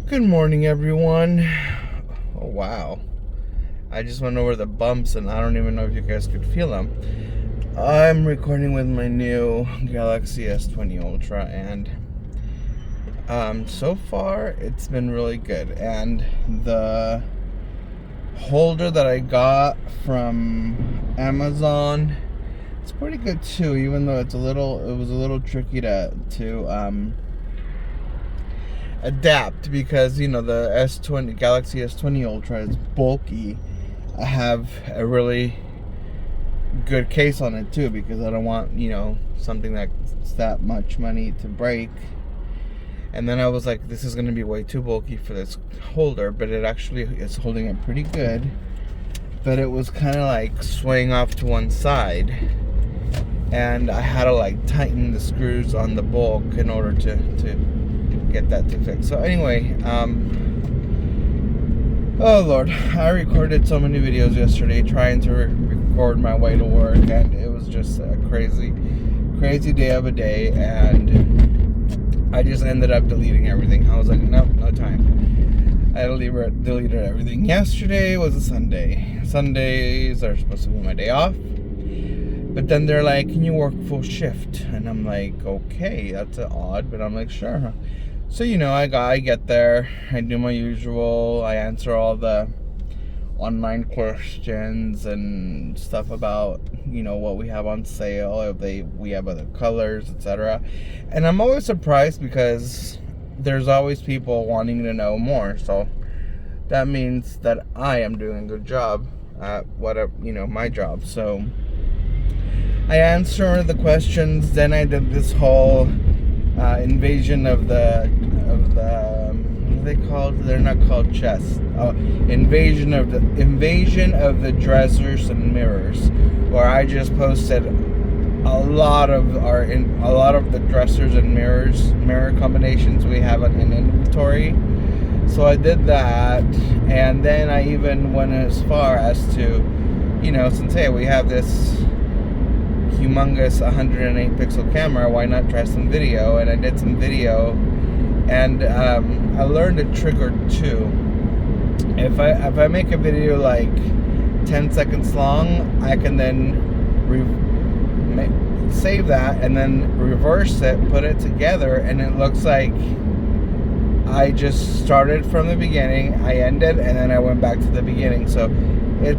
Good morning, everyone. Oh, wow. I just went over the bumps and I don't even know if you guys could feel them. I'm recording with my new Galaxy S20 Ultra, and so far it's been really good. And the holder that I got from Amazon, it's pretty good too, even though it was a little tricky to adapt, because the S20 Galaxy S20 Ultra is bulky. I have a really good case on it too, because I don't want something that's that much money to break. And then I was like, this is going to be way too bulky for this holder, but it actually is holding it pretty good. But it was kind of like swaying off to one side, and I had to like tighten the screws on the bulk in order to get that to fix. So anyway, oh Lord, I recorded so many videos yesterday trying to record my way to work, and it was just a crazy day of a day, and I just ended up deleting everything. I was like, nope, no time. I deleted everything. Yesterday was a Sunday. Sundays are supposed to be my day off, but then they're like, can you work full shift? And I'm like, okay, that's odd, but I'm like, sure. So, I get there, I do my usual, I answer all the online questions and stuff about, what we have on sale, if we have other colors, etc. And I'm always surprised because there's always people wanting to know more. So that means that I am doing a good job at my job. So I answer the questions, then I did this whole invasion of the what are they called? They're not called chests. Invasion of the dressers and mirrors, where I just posted a lot of the dressers and mirror combinations we have in inventory. So I did that, and then I even went as far as to, since we have this humongous 108 pixel camera, why not try some video? And I did some video, and I learned a trick or two. If I make a video like 10 seconds long, I can then save that and then reverse it, put it together, and it looks like I just started from the beginning, I ended, and then I went back to the beginning. So it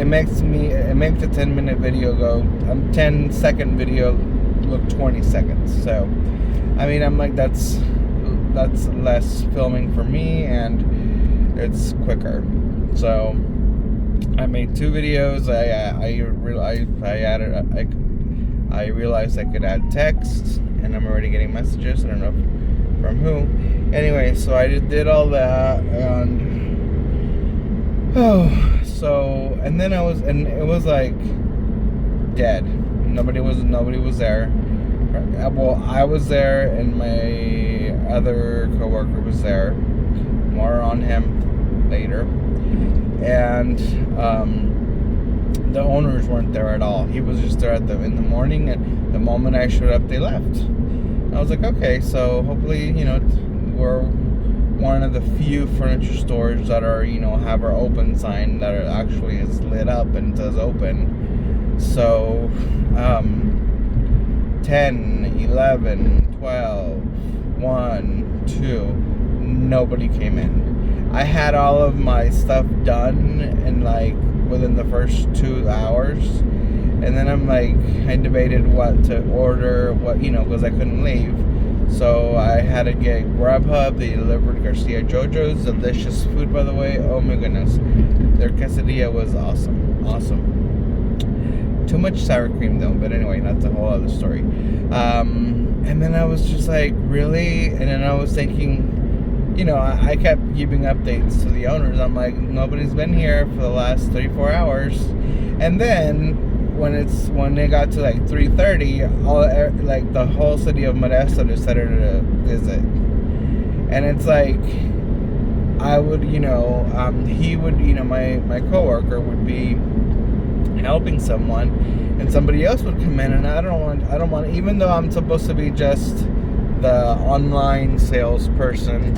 makes the 10-minute video go 10-second video look 20 seconds. So I mean, I'm like, that's less filming for me, and it's quicker. So I made 2 videos. I realized I could add text, and I'm already getting messages. I don't know from who. Anyway, so I did all that, and and then it was like dead. Nobody was there. Well, I was there, and my other coworker was there. More on him later. And the owners weren't there at all. He was just there in the morning, and the moment I showed up, they left. I was like, okay, so hopefully, we're one of the few furniture stores that are, have our open sign that actually is lit up and says open. So 10, 11, 12, 1, 2, nobody came in. I had all of my stuff done within the first 2 hours, and then I debated what to order, because I couldn't leave. So I had to get Grubhub. They delivered Garcia Jojo's, delicious food, by the way. Oh my goodness, their quesadilla was awesome. Too much sour cream though, but anyway, that's a whole other story. And then I was just like, really? And then I was thinking, I kept giving updates to the owners. I'm like, nobody's been here for the last 34 hours. And then when it got to 3:30, the whole city of Modesto decided to visit. And it's like, I would, he would, my coworker would be helping someone, and somebody else would come in, and I don't want, even though I'm supposed to be just the online salesperson,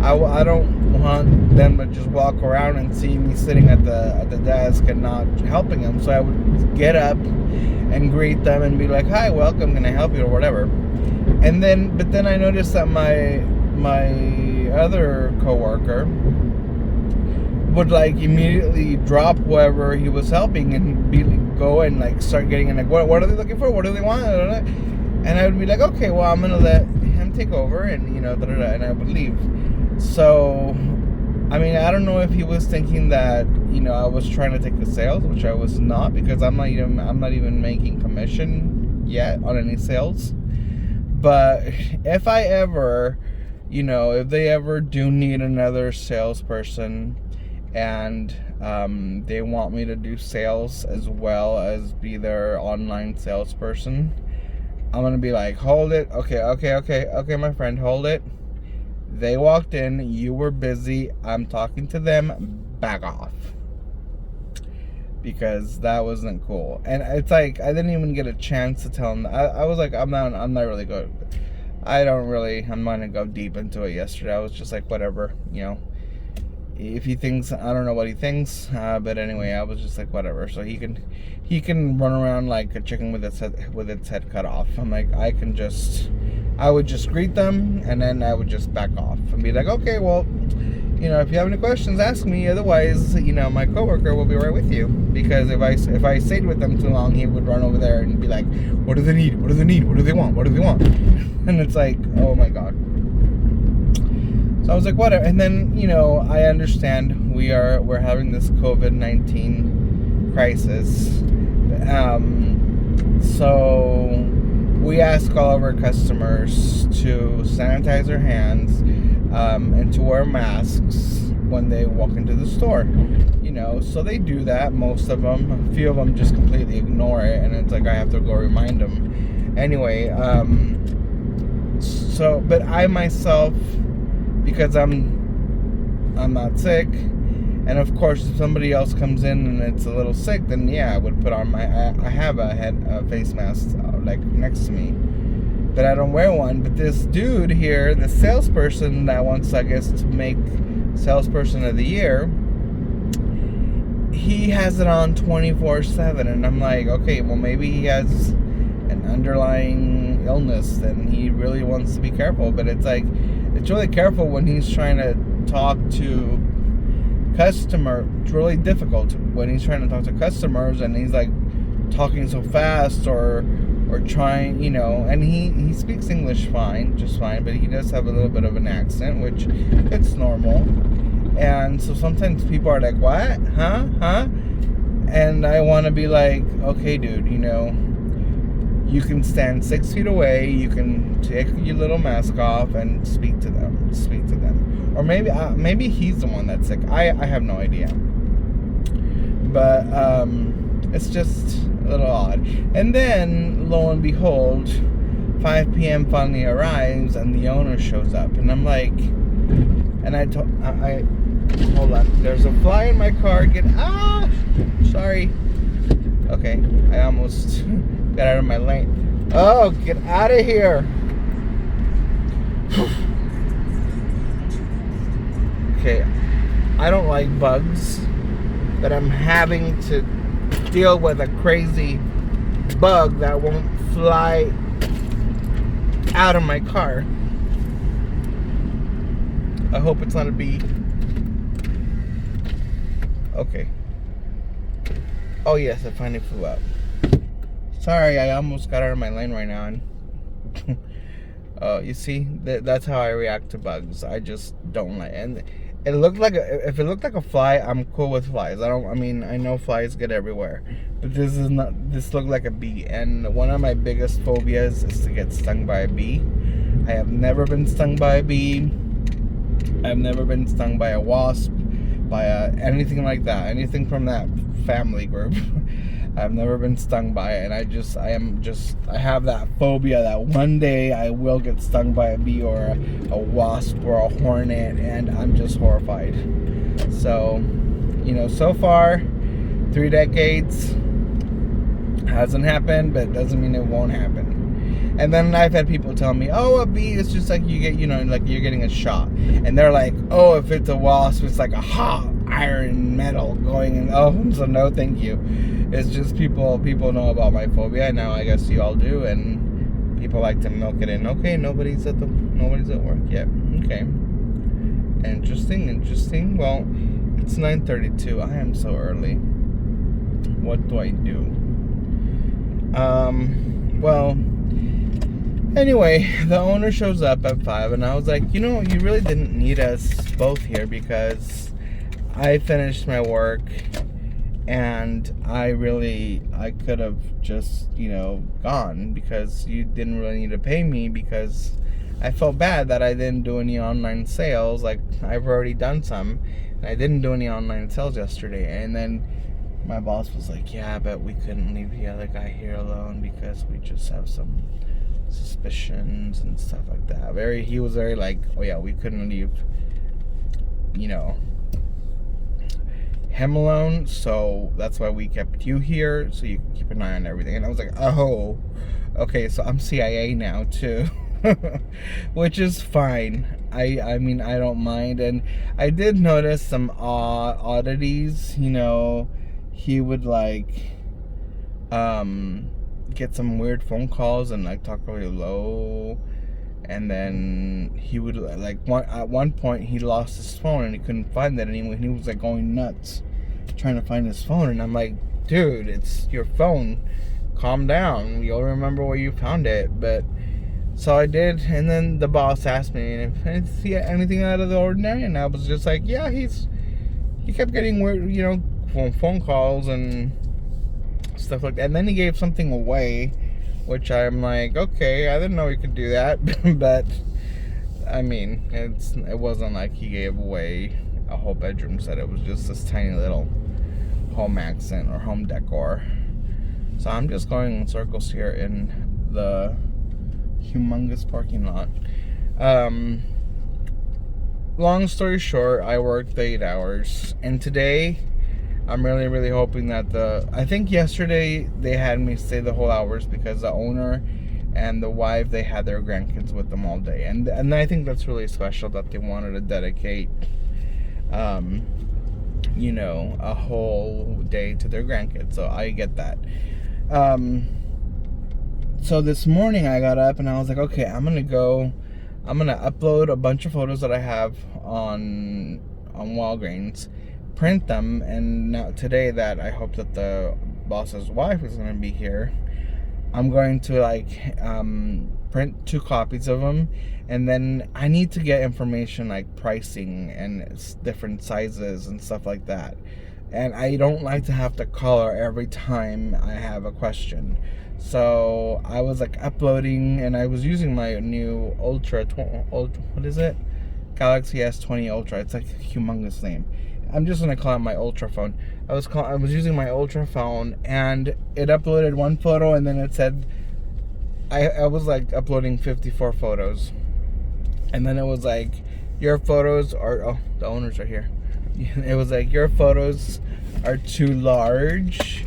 I don't want them to just walk around and see me sitting at the desk and not helping them. So I would get up and greet them and be like, "Hi, welcome. Can I help you?" or whatever. But then I noticed that my other coworker would like immediately drop whoever he was helping and go and like start getting in like, what are they looking for? What do they want? And I would be like, okay, well, I'm gonna let him take over, and and I would leave. So, I mean, I don't know if he was thinking that I was trying to take the sales, which I was not, because I'm not even making commission yet on any sales. But if I ever, if they ever do need another salesperson, and they want me to do sales as well as be their online salesperson, I'm gonna be like, hold it, okay, my friend, hold it. They walked in, you were busy, I'm talking to them, back off. Because that wasn't cool. And it's like, I didn't even get a chance to tell him. I was like, I'm not really good. I'm not gonna go deep into it yesterday. I was just like, whatever, if he thinks, I don't know what he thinks, but anyway, I was just like, whatever. So he can run around like a chicken with its head cut off. I'm like, I would just greet them, and then I would just back off and be like, okay, well, if you have any questions, ask me. Otherwise, my coworker will be right with you. Because if I stayed with them too long, he would run over there and be like, what do they need? What do they need? What do they want? What do they want? And it's like, oh my God. So I was like, whatever. And then, I understand we're having this COVID-19 crisis. So we ask all of our customers to sanitize their hands and to wear masks when they walk into the store. So they do that, most of them. A few of them just completely ignore it, and it's like I have to go remind them. Anyway, but I myself, because I'm not sick, and of course if somebody else comes in and it's a little sick, then yeah, I would put on I have a face mask like next to me, but I don't wear one. But this dude here, the salesperson that wants, I guess, to make salesperson of the year, he has it on 24/7, and I'm like, okay, well, maybe he has an underlying illness, and he really wants to be careful. But it's like, it's really careful when he's trying to talk to customer. It's really difficult when he's trying to talk to customers, and he's like talking so fast or trying, and he speaks English just fine, but he does have a little bit of an accent, which it's normal. And so sometimes people are like, what? Huh? And I want to be like, okay, dude, you can stand 6 feet away, you can take your little mask off and speak to them. Or maybe he's the one that's sick. I have no idea. But it's just a little odd. And then, lo and behold, 5 p.m. finally arrives and the owner shows up. And I'm like, and I hold on. There's a fly in my car. Sorry. Okay, I almost got out of my lane. Oh, get out of here. Okay, I don't like bugs, but I'm having to deal with a crazy bug that won't fly out of my car. I hope it's not a bee. Okay. Oh yes, it finally flew out. Sorry, I almost got out of my lane right now. And you see, that's how I react to bugs. I just don't like. And it looked like if it looked like a fly, I'm cool with flies. I know flies get everywhere, but this is not. This looked like a bee, and one of my biggest phobias is to get stung by a bee. I have never been stung by a bee. I've never been stung by a wasp, by anything like that, anything from that family group. I've never been stung by it, and I have that phobia that one day I will get stung by a bee or a wasp or a hornet, and I'm just horrified. So, so far, 3 decades, hasn't happened, but it doesn't mean it won't happen. And then I've had people tell me, oh, a bee is just like you get, like you're getting a shot. And they're like, oh, if it's a wasp, it's like a hot iron metal going in. Oh, so no, thank you. It's just people know about my phobia. Now I guess you all do, and people like to milk it in. Okay, nobody's at work yet. Okay. Interesting. Well, it's 9:32. I am so early. What do I do? Well, anyway, the owner shows up at 5, and I was like, you really didn't need us both here, because I finished my work, and I could have just, gone, because you didn't really need to pay me, because I felt bad that I didn't do any online sales. Like, I've already done some, and I didn't do any online sales yesterday. And then my boss was like, yeah, but we couldn't leave the other guy here alone because we just have some suspicions and stuff like that. He was very like, oh yeah, we couldn't leave, him alone, so that's why we kept you here, so you can keep an eye on everything. And I was like, oh, okay, so I'm CIA now too. Which is fine. I mean, I don't mind. And I did notice some oddities. He would get some weird phone calls and talk really low. And then he would at one point he lost his phone and he couldn't find it anymore. And he was going nuts trying to find his phone. And I'm like, dude, it's your phone. Calm down. You'll remember where you found it. But so I did, and then the boss asked me if I see anything out of the ordinary, and I was just like, yeah, he kept getting weird, phone calls and stuff like that. And then he gave something away, which I'm like, okay, I didn't know he could do that, but I mean, it wasn't like he gave away a whole bedroom set. It was just this tiny little home accent or home decor. So I'm just going in circles here in the humongous parking lot. Long story short, I worked the 8 hours, and today I'm really hoping that I think yesterday they had me stay the whole hours because the owner and the wife, they had their grandkids with them all day, and I think that's really special that they wanted to dedicate a whole day to their grandkids. So I get that. So this morning I got up and I was like, okay, I'm gonna upload a bunch of photos that I have on Walgreens, print them, and now today that I hope that the boss's wife is gonna be here, I'm going to print 2 copies of them, and then I need to get information like pricing and different sizes and stuff like that. And I don't like to have to call her every time I have a question. So I was uploading, and I was using my new what is it? Galaxy S20 Ultra. It's like a humongous name. I'm just gonna call it my Ultra phone. I was using my Ultra phone, and it uploaded one photo, and then it said I was uploading 54 photos, and then it was your photos are the owners are here. It was your photos are too large.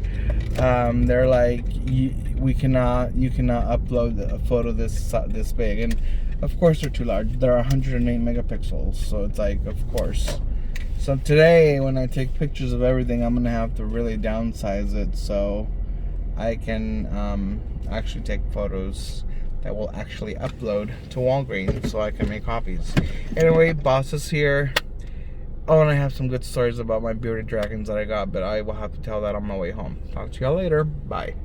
They're you cannot upload a photo this big, and of course they're too large. They're 108 megapixels, so it's of course. So today when I take pictures of everything, I'm gonna have to really downsize it so I can actually take photos that will actually upload to Walgreens so I can make copies. Anyway, boss is here. Oh, and I have some good stories about my bearded dragons that I got, but I will have to tell that on my way home. Talk to y'all later. Bye.